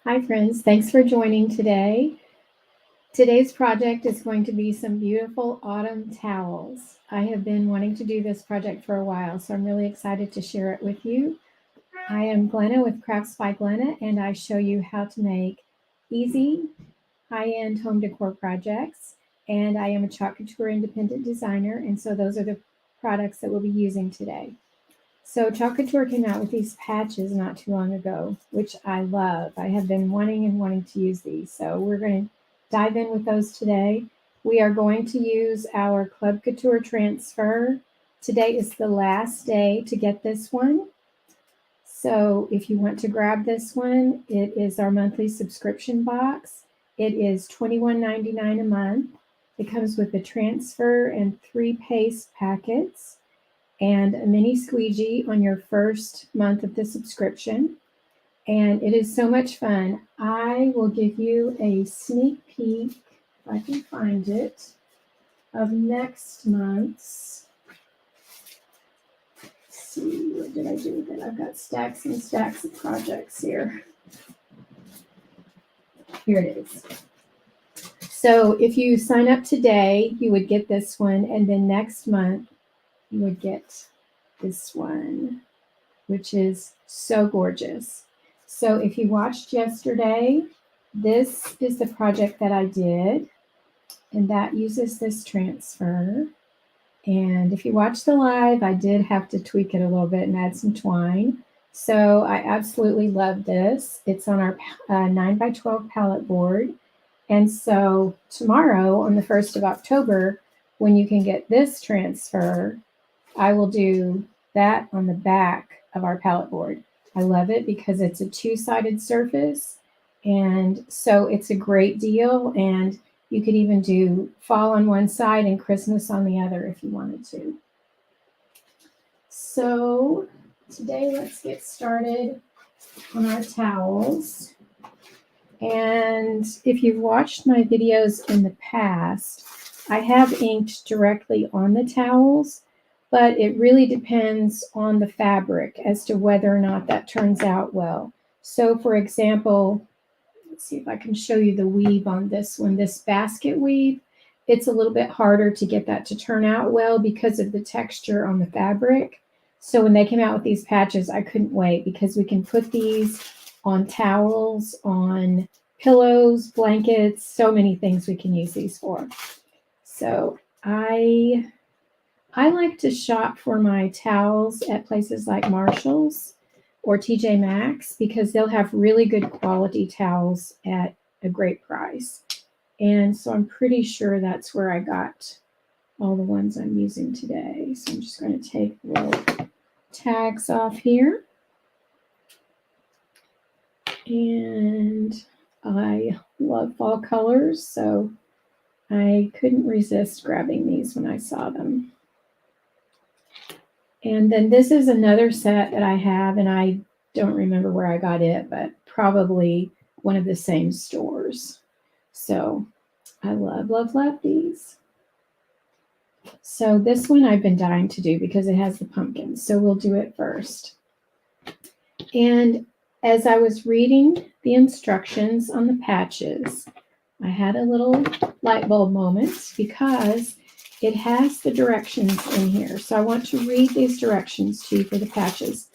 Hi friends, thanks for joining today. Today's project is going to be some beautiful autumn towels. I have been wanting to do this project for a while, so I'm really excited to share it with you. I am Glenna with Crafts by Glenna, and I show you how to make easy, high-end home decor projects. And I am a Couture independent designer, and so those are the products that we'll be using today. So Couture came out with these patches not too long ago, which I love. I have been wanting to use these. So we're going to dive in with those today. We are going to use our Club Couture transfer. Today is the last day to get this one. So if you want to grab this one, it is our monthly subscription box. It is $21.99 a month. It comes with a transfer and 3 paste packets and a mini squeegee on your first month of the subscription. And it is so much fun. I will give you a sneak peek, if I can find it, of next month's. Let's see, what did I do with it? I've got stacks and stacks of projects here. Here it is. So if you sign up today, you would get this one, and then next month, you would get this one, which is so gorgeous. So if you watched yesterday, this is the project that I did, and that uses this transfer. And if you watched the live, I did have to tweak it a little bit and add some twine. So I absolutely love this. It's on our 9x12 palette board. And so tomorrow, on the 1st of October, when you can get this transfer, I will do that on the back of our palette board. I love it because it's a 2-sided surface, and so it's a great deal, and you could even do fall on one side and Christmas on the other if you wanted to. So today let's get started on our towels. And if you've watched my videos in the past, I have inked directly on the towels, but it really depends on the fabric as to whether or not that turns out well. So for example, let's see if I can show you the weave on this one, this basket weave. It's a little bit harder to get that to turn out well because of the texture on the fabric. So when they came out with these patches, I couldn't wait because we can put these on towels, on pillows, blankets, so many things we can use these for. So I like to shop for my towels at places like Marshall's or TJ Maxx because they'll have really good quality towels at a great price. And so I'm pretty sure that's where I got all the ones I'm using today. So I'm just going to take the little tags off here. And I love fall colors, so I couldn't resist grabbing these when I saw them. And then this is another set that I have, and I don't remember where I got it, but probably one of the same stores. So I love these. So this one I've been dying to do because it has the pumpkins. So we'll do it first. And as I was reading the instructions on the patches, I had a little light bulb moment because it has the directions in here. So I want to read these directions to you for the patches.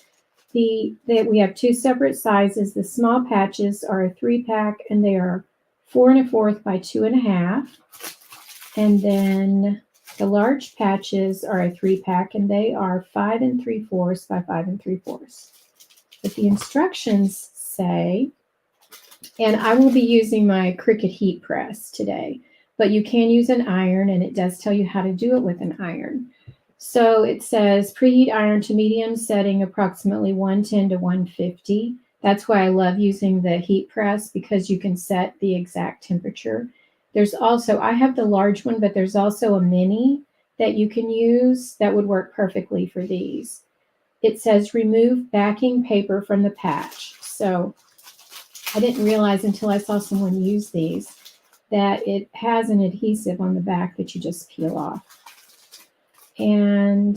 We have 2 separate sizes. The small patches are a 3-pack, and they are 4 1/4 by 2 1/2. And then the large patches are a 3-pack, and they are 5 3/4 by 5 3/4. But the instructions say, and I will be using my Cricut heat press today, but you can use an iron, and it does tell you how to do it with an iron. So it says preheat iron to medium setting approximately 110 to 150. That's why I love using the heat press because you can set the exact temperature. There's also, I have the large one, but there's also a mini that you can use that would work perfectly for these. It says remove backing paper from the patch. So I didn't realize until I saw someone use these that it has an adhesive on the back that you just peel off. And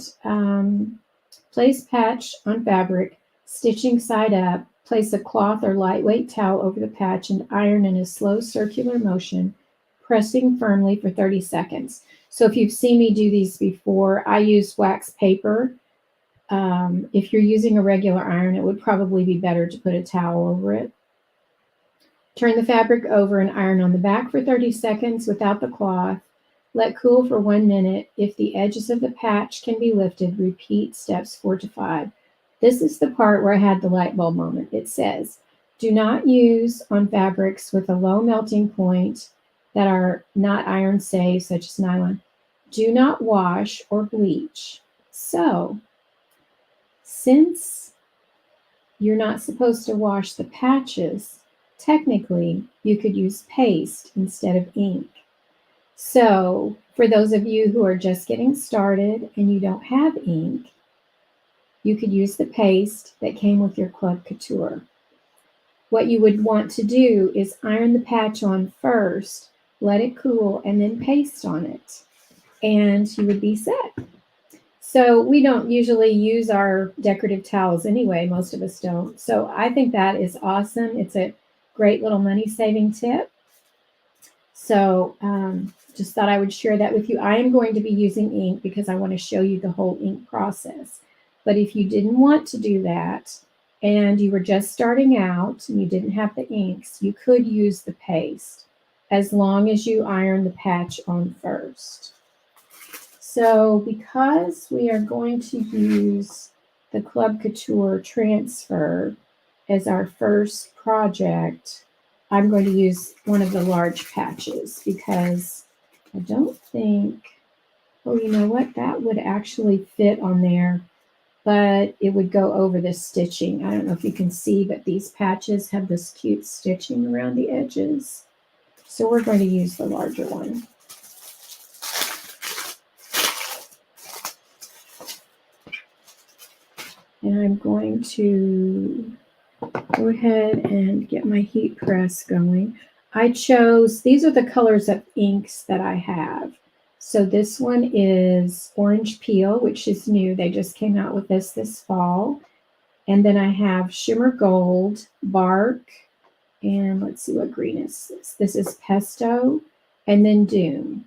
place patch on fabric, stitching side up, place a cloth or lightweight towel over the patch and iron in a slow circular motion, pressing firmly for 30 seconds. So if you've seen me do these before, I use wax paper. If you're using a regular iron, it would probably be better to put a towel over it. Turn the fabric over and iron on the back for 30 seconds without the cloth. Let cool for 1 minute. If the edges of the patch can be lifted, repeat steps 4 to 5. This is the part where I had the light bulb moment. It says, do not use on fabrics with a low melting point that are not iron safe, such as nylon. Do not wash or bleach. So, since you're not supposed to wash the patches, technically, you could use paste instead of ink. So, for those of you who are just getting started and you don't have ink, you could use the paste that came with your Club Couture. What you would want to do is iron the patch on first, let it cool, and then paste on it, and you would be set. So we don't usually use our decorative towels anyway. Most of us don't. So I think that is awesome. It's a great little money-saving tip. So just thought I would share that with you. I am going to be using ink because I want to show you the whole ink process. But if you didn't want to do that and you were just starting out and you didn't have the inks, you could use the paste as long as you iron the patch on first. So because we are going to use the Club Couture transfer as our first project, I'm going to use one of the large patches because I don't think, oh, you know what? That would actually fit on there, but it would go over the stitching. I don't know if you can see, but these patches have this cute stitching around the edges. So we're going to use the larger one. And I'm going to go ahead and get my heat press going. I chose, these are the colors of inks that I have. So this one is Orange Peel, which is new. They just came out with this fall. And then I have Shimmer Gold, Bark, and let's see what green is this. This is Pesto, and then Doom.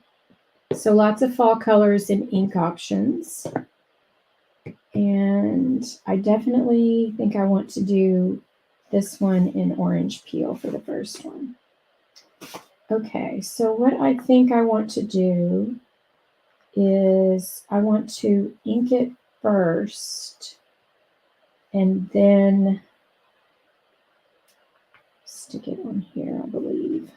So lots of fall colors and ink options. And I definitely think I want to do this one in Orange Peel for the first one. Okay, so what I think I want to do is I want to ink it first and then stick it on here, I believe.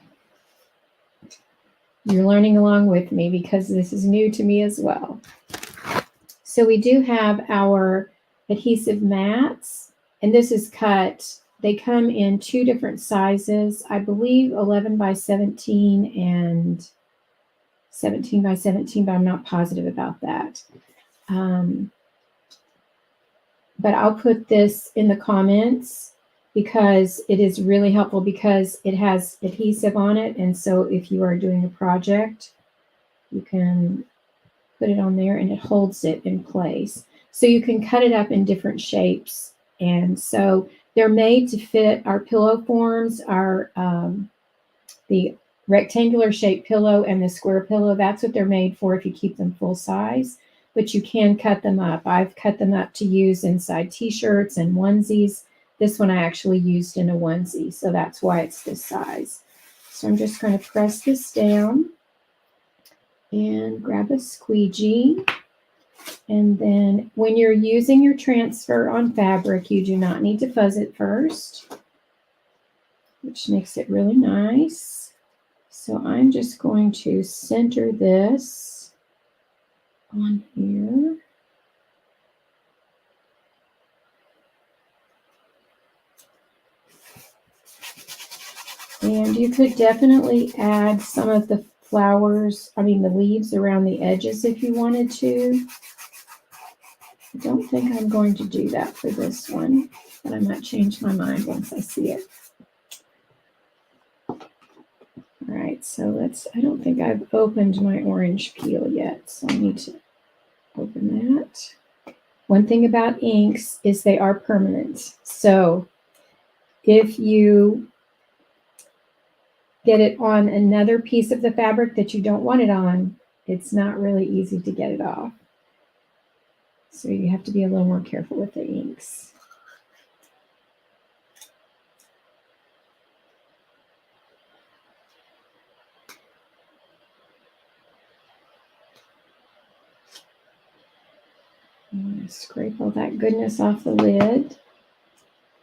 You're learning along with me because this is new to me as well. So we do have our adhesive mats, and this is cut. They come in 2 different sizes, I believe 11 by 17 and 17 by 17, but I'm not positive about that. But I'll put this in the comments because it is really helpful because it has adhesive on it. And so if you are doing a project, you can put it on there and it holds it in place. So you can cut it up in different shapes. And so they're made to fit our pillow forms, our the rectangular shaped pillow and the square pillow. That's what they're made for if you keep them full size, but you can cut them up. I've cut them up to use inside t-shirts and onesies. This one I actually used in a onesie, so that's why it's this size. So I'm just going to press this down and grab a squeegee. And then when you're using your transfer on fabric, you do not need to fuzz it first, which makes it really nice. So I'm just going to center this on here. And you could definitely add some of the flowers, the leaves around the edges if you wanted to. I don't think I'm going to do that for this one, but I might change my mind once I see it. All right, so I don't think I've opened my Orange Peel yet, so I need to open that. One thing about inks is they are permanent. So If you get it on another piece of the fabric that you don't want it on, it's not really easy to get it off. So you have to be a little more careful with the inks. I'm going to scrape all that goodness off the lid,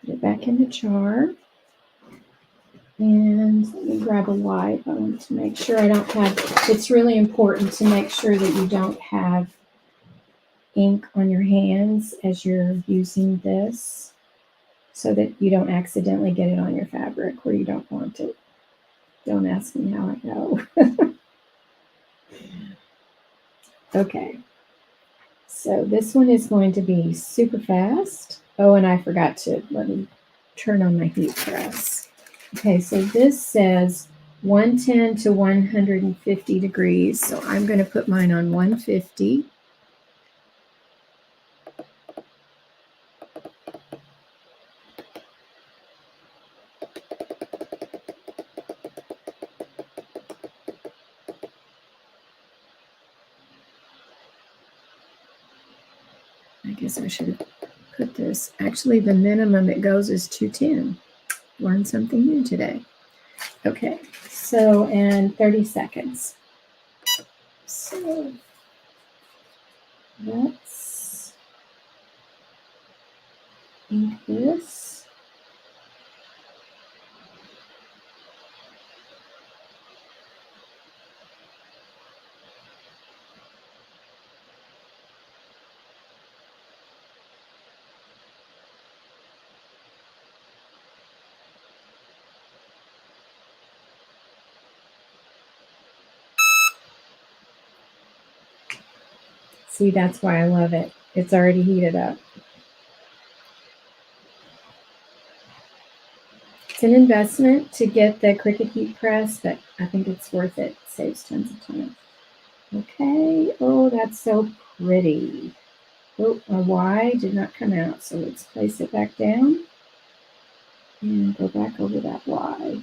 put it back in the jar. And let me grab a wipe. I want to make sure I don't have, it's really important to make sure that you don't have ink on your hands as you're using this so that you don't accidentally get it on your fabric where you don't want it. Don't ask me how I know. Okay, so this one is going to be super fast. Oh, and I forgot to let me turn on my heat press. Okay, so this says 110 to 150 degrees. So I'm going to put mine on 150. I guess I should put this. Actually, the minimum it goes is 210. Learned something new today. Okay, so, and 30 seconds. So let's ink this. See, that's why I love it. It's already heated up. It's an investment to get the Cricut heat press, but I think it's worth it. It saves tons of time. Okay. Oh, that's so pretty. Oh, a Y did not come out, so let's place it back down and go back over that Y.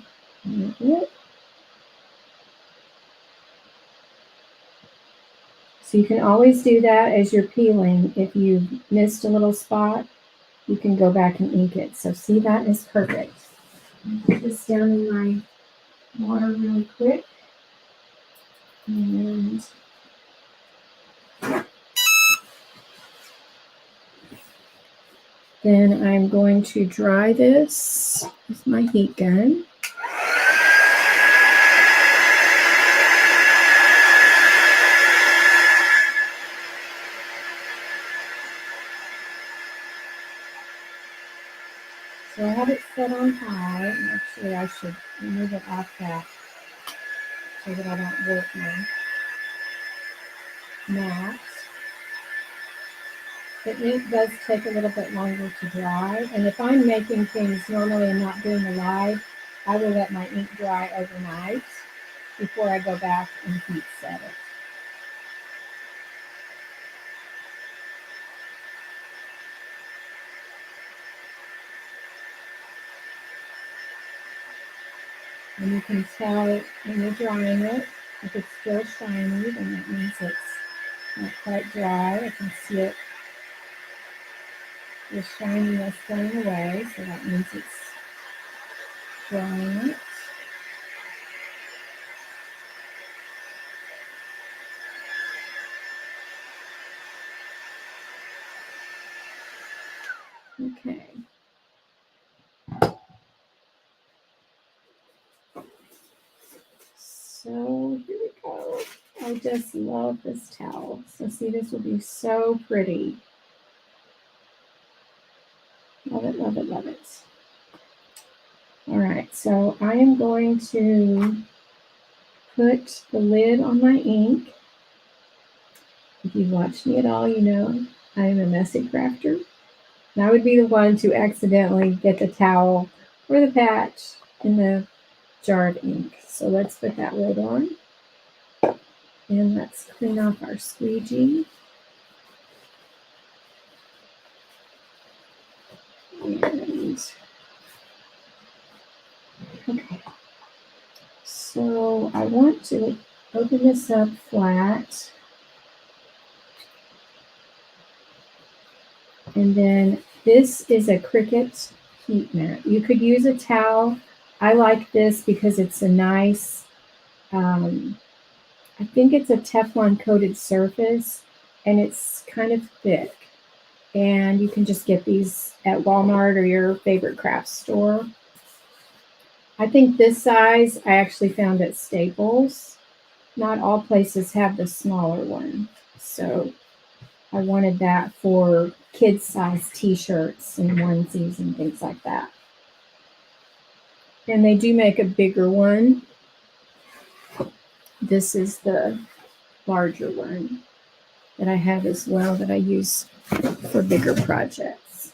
So you can always do that as you're peeling. If you've missed a little spot, you can go back and ink it. So see, that is perfect. Put this down in my water really quick. And then I'm going to dry this with my heat gun. So I have it set on high, and actually I should remove it off that so that I don't warp my mat. It does take a little bit longer to dry, and if I'm making things normally and not doing a live, I will let my ink dry overnight before I go back and heat set it. And you can tell it when you're drying it. If it's still shiny, then that means it's not quite dry. I can see it, the shininess going away, so that means it's drying it. Okay. So here we go. I just love this towel. So see, this will be so pretty. Love it, love it, love it. All right, so I am going to put the lid on my ink. If you've watched me at all, you know I am a messy crafter. And I would be the one to accidentally get the towel or the patch in the jar of ink. So let's put that lid on. And let's clean off our squeegee. And So I want to open this up flat. And then this is a Cricut heat mat. You could use a towel. I like this because it's a nice, I think it's a Teflon coated surface and it's kind of thick. And you can just get these at Walmart or your favorite craft store. I think this size I actually found at Staples. Not all places have the smaller one. So I wanted that for kids size t-shirts and onesies and things like that. And they do make a bigger one. This is the larger one that I have as well that I use for bigger projects.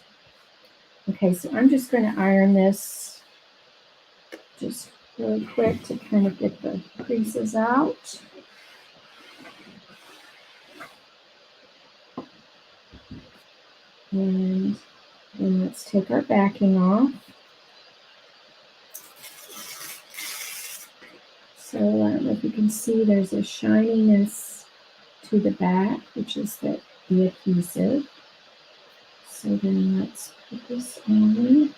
Okay, so I'm just going to iron this just really quick to kind of get the creases out. And then let's take our backing off. So I don't know if you can see there's a shininess to the back, which is the adhesive. So then let's put this on.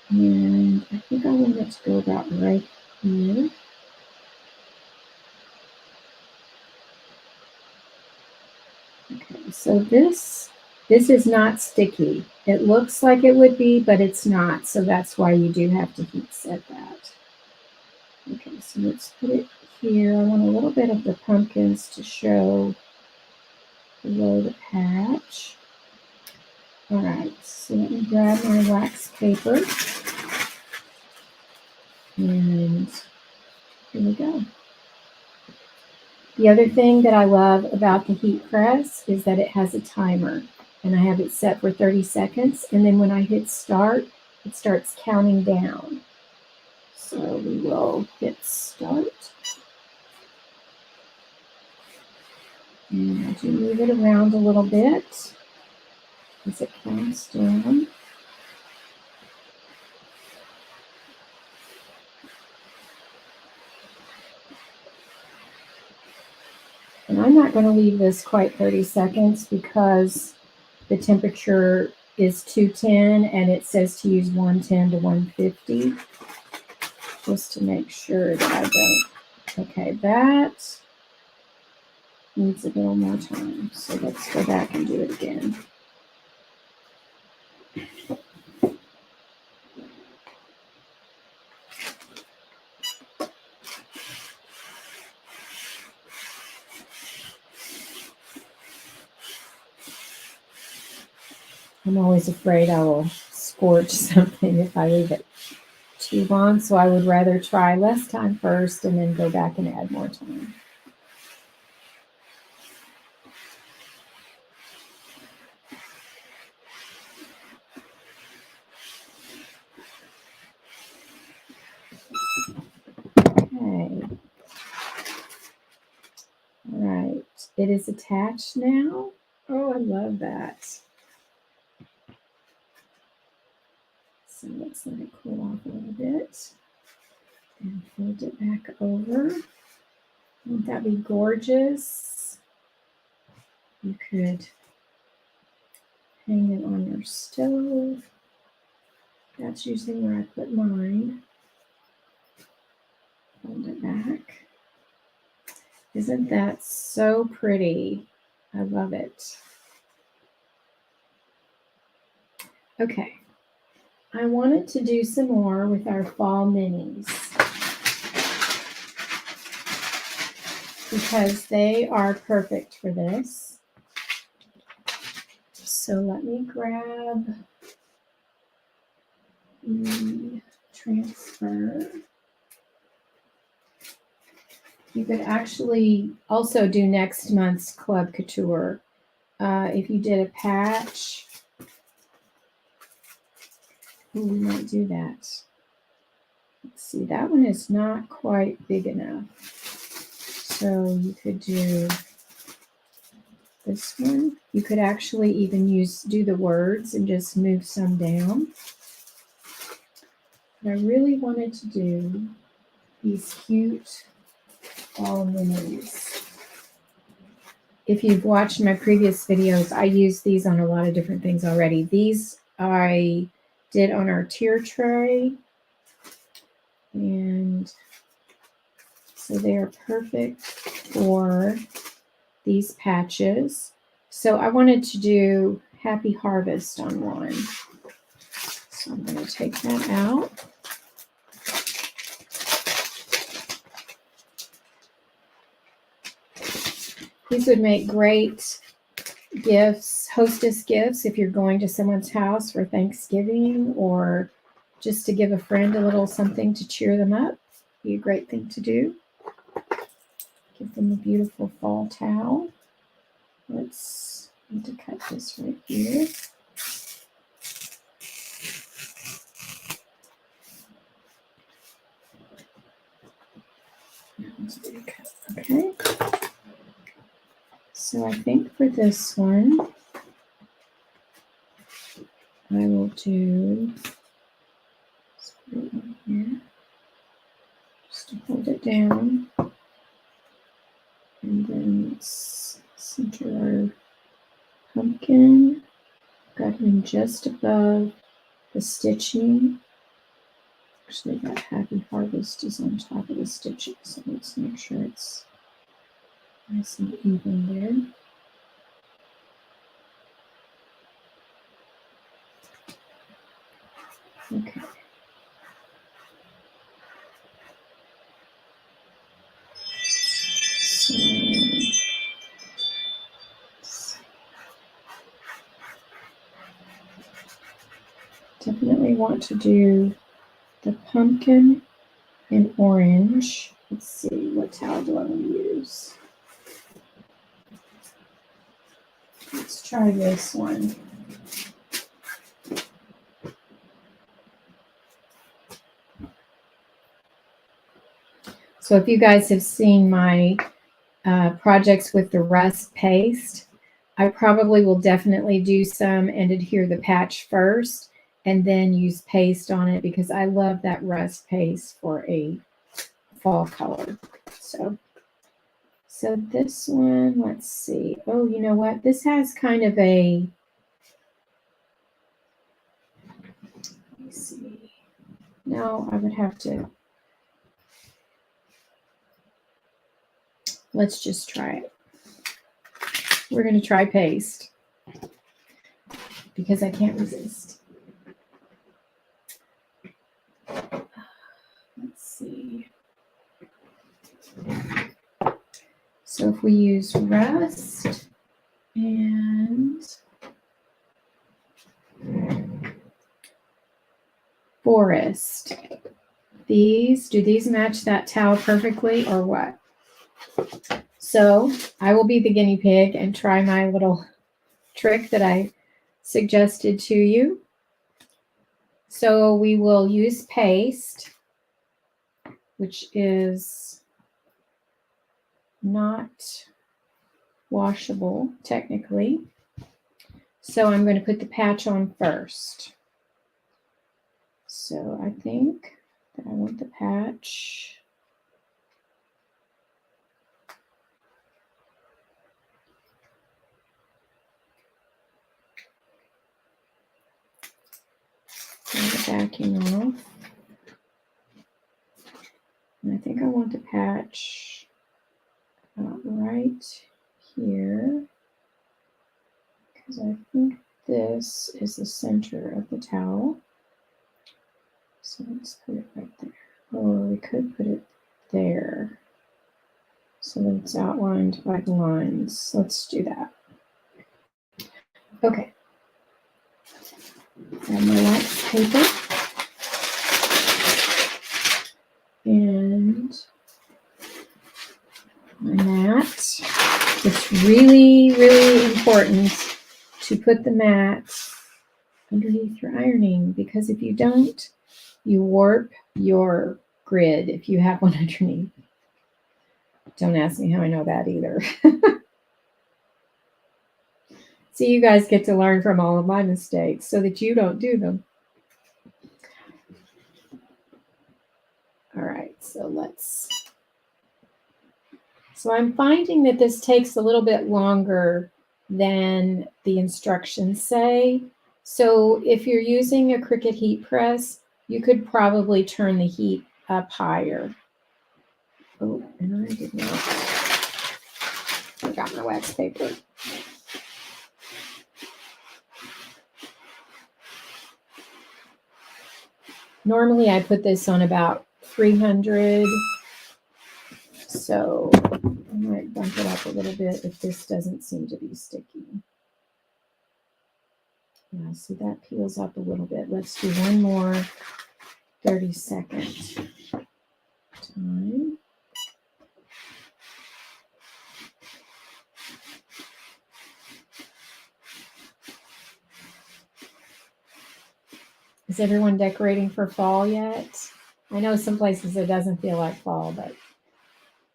And I think I want it to go about right here. Okay, so this is not sticky. It looks like it would be, but it's not. So that's why you do have to heat set that. Okay, so let's put it here. I want a little bit of the pumpkins to show below the patch. All right, so let me grab my wax paper. And here we go. The other thing that I love about the heat press is that it has a timer. And I have it set for 30 seconds. And then when I hit start, it starts counting down. So we will hit start. And I do move it around a little bit as it counts down. And I'm not going to leave this quite 30 seconds because the temperature is 210 and it says to use 110 to 150. Just to make sure that I don't. Okay, that needs a little more time. So let's go back and do it again. I'm always afraid I will scorch something if I leave it too long, so I would rather try less time first and then go back and add more time. Okay. All right. It is attached now. Oh, I love that. So let's let it cool off a little bit and fold it back over. Wouldn't that be gorgeous? You could hang it on your stove. That's usually where I put mine. Fold it back. Isn't that so pretty? I love it. Okay. I wanted to do some more with our fall minis because they are perfect for this. So let me grab the transfer. You could actually also do next month's Club Couture. If you did a patch, we might do that. Let's see, that one is not quite big enough. So you could do this one. You could actually even do the words and just move some down. What I really wanted to do these cute fall minis. If you've watched my previous videos, I use these on a lot of different things already. These I did on our tier tray. And so they are perfect for these patches. So I wanted to do Happy Harvest on one. So I'm going to take that out. These would make great gifts, hostess gifts, if you're going to someone's house for Thanksgiving or just to give a friend a little something to cheer them up. Be a great thing to do. Give them a beautiful fall towel. Let's need to cut this right here. Okay. So I think for this one, I will do, let's put it in here, just to hold it down. And then let's center our pumpkin. Got him just above the stitching. Actually, that Happy Harvest is on top of the stitching, so let's make sure it's nice and even there. Okay. So definitely want to do the pumpkin in orange. Let's see, what towel do I want to use? Let's try this one. So if you guys have seen my projects with the rust paste, I probably will definitely do some and adhere the patch first and then use paste on it because I love that rust paste for a fall color. So this one, let's see. Oh, you know what? This has kind of a, let me see. No, I would have to, let's just try it. We're going to try paste because I can't resist. Let's see. So if we use rust and forest, do these match that towel perfectly or what? So I will be the guinea pig and try my little trick that I suggested to you. So we will use paste, which is not washable technically. So I'm going to put the patch on first. So I think that I want the patch. Turn the backing off. And I think I want the patch right here, because I think this is the center of the towel. So let's put it right there. Or we could put it there so that it's outlined by the lines. Let's do that. Okay. Add my wax paper. And my mat. It's really, really important to put the mat underneath your ironing, because if you don't, you warp your grid if you have one underneath. Don't ask me how I know that either. So you guys get to learn from all of my mistakes so that you don't do them. All right, so I'm finding that this takes a little bit longer than the instructions say. So if you're using a Cricut heat press, you could probably turn the heat up higher. Oh, and I did not forgot my wax paper. Normally I put this on about 300. So I might bump it up a little bit if this doesn't seem to be sticky. Yeah, see that peels up a little bit. Let's do one more 30-second time. Is everyone decorating for fall yet? I know some places it doesn't feel like fall, but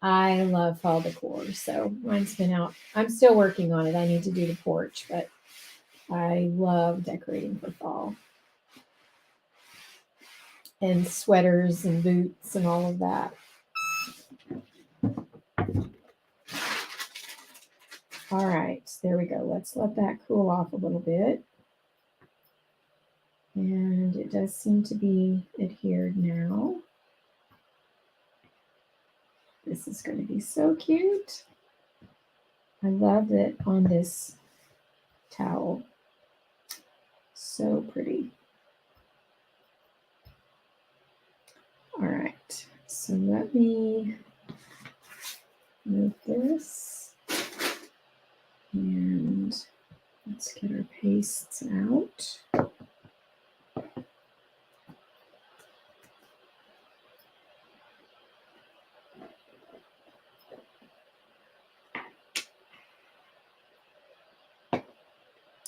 I love fall decor. So mine's been out. I'm still working on it. I need to do the porch, but I love decorating for fall. And sweaters and boots and all of that. All right, there we go. Let's let that cool off a little bit. And it does seem to be adhered now. This is going to be so cute. I love it on this towel. So pretty. All right, so let me move this. And let's get our pastes out.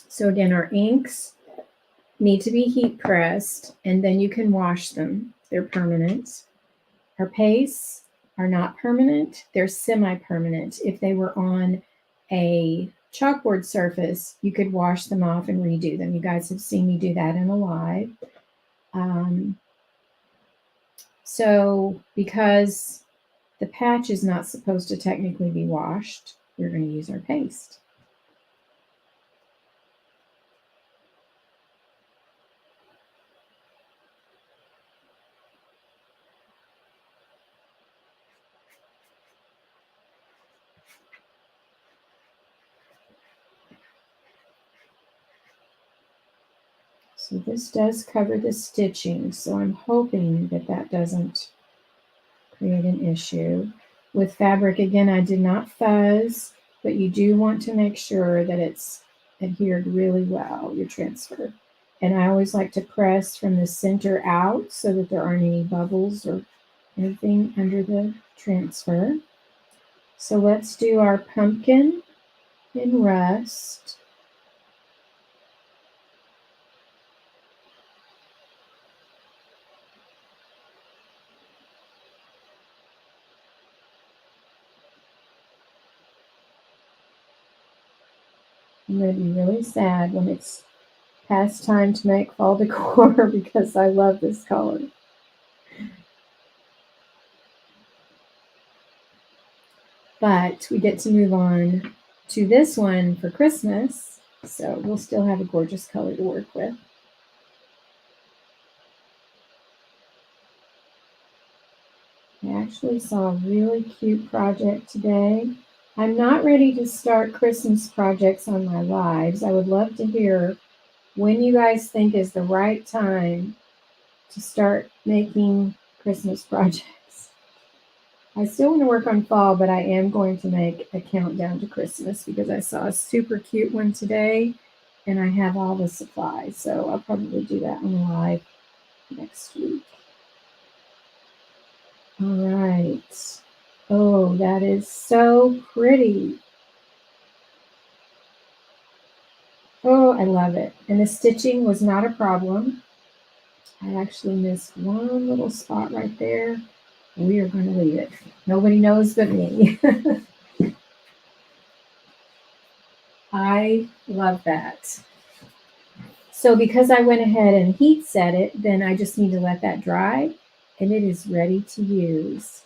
So again, our inks need to be heat pressed and then you can wash them. They're permanent. Our pastes are not permanent. They're semi-permanent. If they were on a chalkboard surface, you could wash them off and redo them. You guys have seen me do that in a live. So because the patch is not supposed to technically be washed, we're going to use our paste. So this does cover the stitching, so I'm hoping that that doesn't create an issue. With fabric, again, I did not fuzz, but you do want to make sure that it's adhered really well, your transfer. And I always like to press from the center out so that there aren't any bubbles or anything under the transfer. So let's do our pumpkin in rust. I'm going to be really sad when it's past time to make fall decor because I love this color. But we get to move on to this one for Christmas, so we'll still have a gorgeous color to work with. I actually saw a really cute project today. I'm not ready to start Christmas projects on my lives. I would love to hear when you guys think is the right time to start making Christmas projects. I still want to work on fall, but I am going to make a countdown to Christmas because I saw a super cute one today and I have all the supplies. So I'll probably do that on live next week. All right. Oh, that is so pretty. Oh, I love it. And the stitching was not a problem. I actually missed one little spot right there. We are going to leave it. Nobody knows but me. I love that. So because I went ahead and heat set it, then I just need to let that dry. and it is ready to use.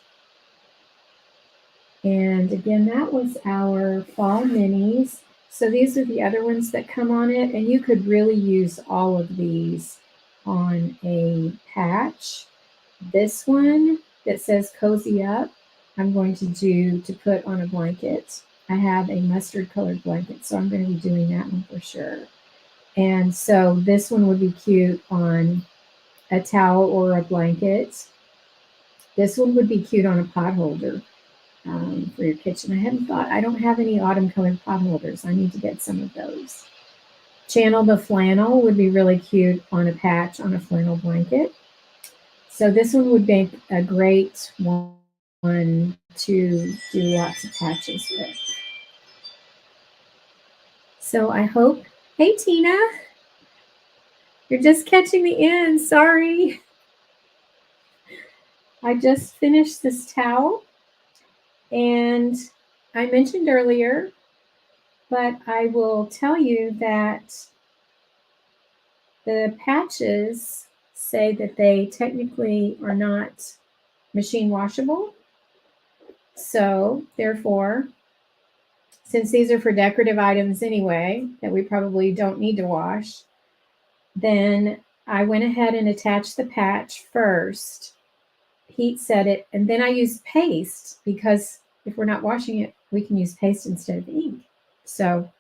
And again, that was our fall minis. So these are the other ones that come on it, and you could really use all of these on a patch. This one that says Cozy Up, I'm going to do to put on a blanket. I have a mustard colored blanket, so I'm going to be doing that one for sure. And so this one would be cute on a towel or a blanket. This one would be cute on a pot holder for your kitchen. I don't have any autumn colored pot holders. I need to get some of those. Channel the flannel would be really cute on a patch on a flannel blanket. So this one would make a great one to do lots of patches with. So I hope, hey Tina, you're just catching the end, sorry. I just finished this towel, and I mentioned earlier, but I will tell you that the patches say that they technically are not machine washable. So therefore, since these are for decorative items anyway, that we probably don't need to wash, then I went ahead and attached the patch first, heat set it, and then I used paste because if we're not washing it, we can use paste instead of ink. So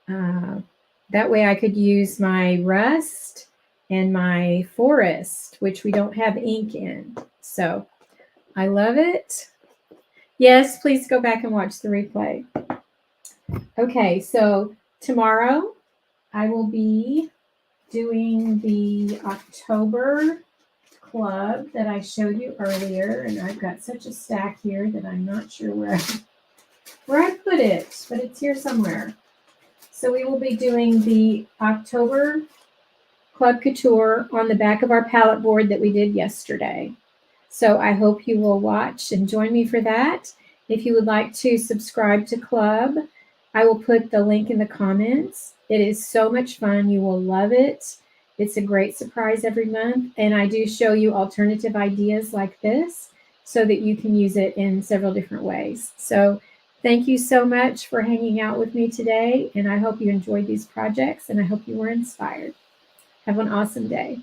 that way I could use my rust and my forest, which we don't have ink in. So I love it. Yes, please go back and watch the replay. Okay, so tomorrow I will be doing the October club that I showed you earlier, and I've got such a stack here that I'm not sure where I put it, but it's here somewhere. So we will be doing the October Club Couture on the back of our palette board that we did yesterday. So I hope you will watch and join me for that. If you would like to subscribe to Club, I will put the link in the comments. It is so much fun. You will love it. It's a great surprise every month. And I do show you alternative ideas like this so that you can use it in several different ways. So thank you so much for hanging out with me today. And I hope you enjoyed these projects, and I hope you were inspired. Have an awesome day.